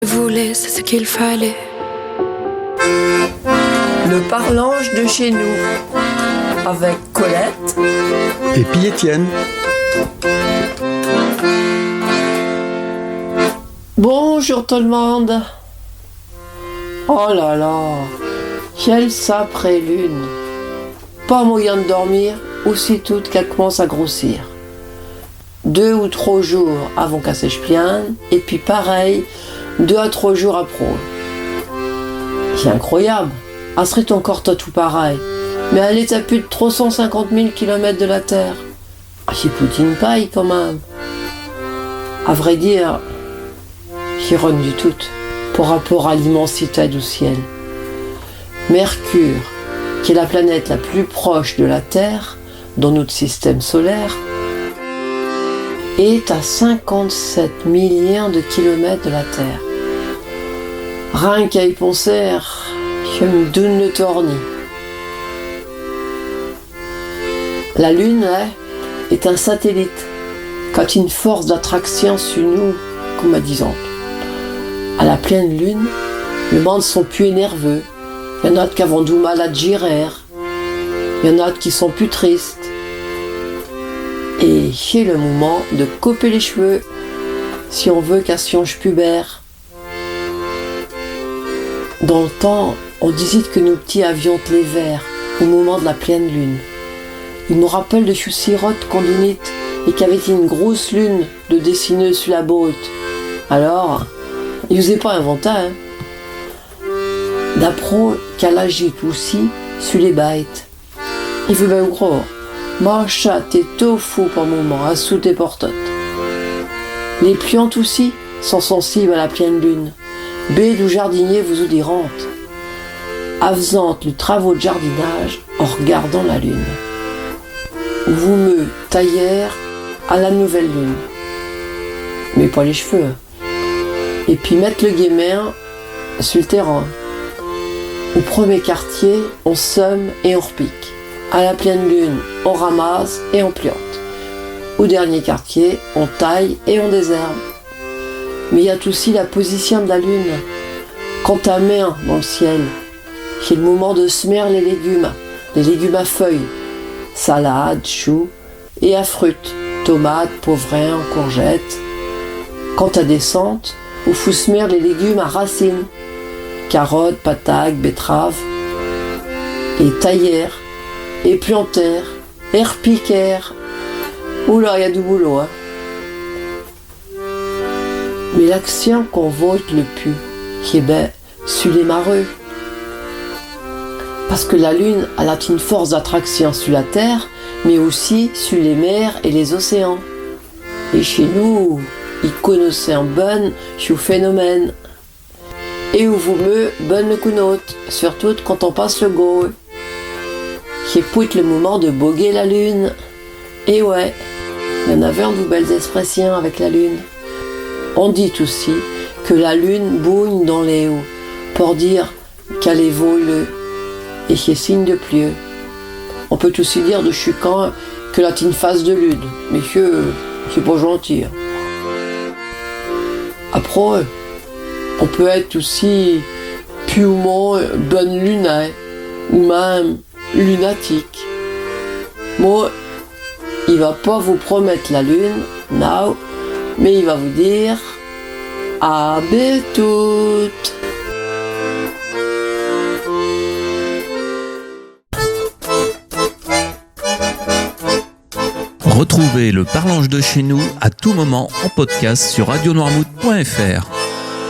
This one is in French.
Je voulais, c'est ce qu'il fallait. Le parlange de chez nous, avec Colette et puis Étienne. Bonjour tout le monde. Oh là là, quelle sacrée lune. Pas moyen de dormir, aussitôt qu'elle commence à grossir. 2 ou 3 jours avant qu'elle s'échepline, et puis pareil, 2 à 3 jours après. C'est incroyable, elle serait encore tout pareil, mais elle est à plus de 350 000 km de la Terre. C'est Poutine paille quand même. À vrai dire, c'est rien du tout par rapport à l'immensité du ciel. Mercure, qui est la planète la plus proche de la Terre dans notre système solaire, est à 57 millions de kilomètres de la Terre. Rien qu'à y penser, je me donne le tournis. La Lune est un satellite qui a une force d'attraction sur nous comme à 10 ans. À la pleine Lune, le monde sont plus nerveux. Il y en a qui ont du mal à gérer. Il y en a qui sont plus tristes. Et c'est le moment de couper les cheveux si on veut qu'elle change pubère. Dans le temps, on disait que nos petits avions les verts au moment de la pleine lune. Il me rappelle de Choussirotte qu'on donnait et qu'il y avait une grosse lune de dessineuse sur la botte. Alors, il n'osait pas inventer. D'après qu'elle agit aussi sur les bêtes. Il veut bien croire. Ma chatte est tout fou par moment à sous tes portotes. Les plantes aussi sont sensibles à la pleine lune. Bête ou jardinier vous diront. En faisant les travaux de jardinage en regardant la lune. Vous me taillez à la nouvelle lune. Mais pas les cheveux. Et puis mettre le guémin sur le terrain. Au premier quartier, on sème et on repique. À la pleine lune, on ramasse et on plante. Au dernier quartier, on taille et on désherbe. Mais il y a aussi la position de la lune. Quand ta main dans le ciel, c'est le moment de semer les légumes à feuilles, salade, choux et à fruits, tomates, poivrons, courgettes. Quand ta descente, il faut semer les légumes à racines, carottes, patates, betteraves, et tailler, et planter, et repiquer. Oula, il y a du boulot, Mais l'action qu'on vote le plus, c'est sur les mareux. Parce que la Lune elle a une force d'attraction sur la Terre, mais aussi sur les mers et les océans. Et chez nous, ils connaissent un bon ce phénomène. Et où vous me bonne le coup note, surtout quand on passe le go. C'est pour le moment de boguer la Lune. Et ouais, il y en avait de belles expressions avec la Lune. On dit aussi que la Lune bougne dans les hauts, pour dire qu'elle est voilée et qu'elle est signe de pluie. On peut aussi dire de Chucan que la une face de lune, mais que c'est pas gentil. Après, on peut être aussi plus ou moins bonne lunaire, ou même lunatique. Moi, il va pas vous promettre la lune, non, mais il va vous dire à bientôt. Retrouvez le Parlange de chez nous à tout moment en podcast sur radionoirmouth.fr.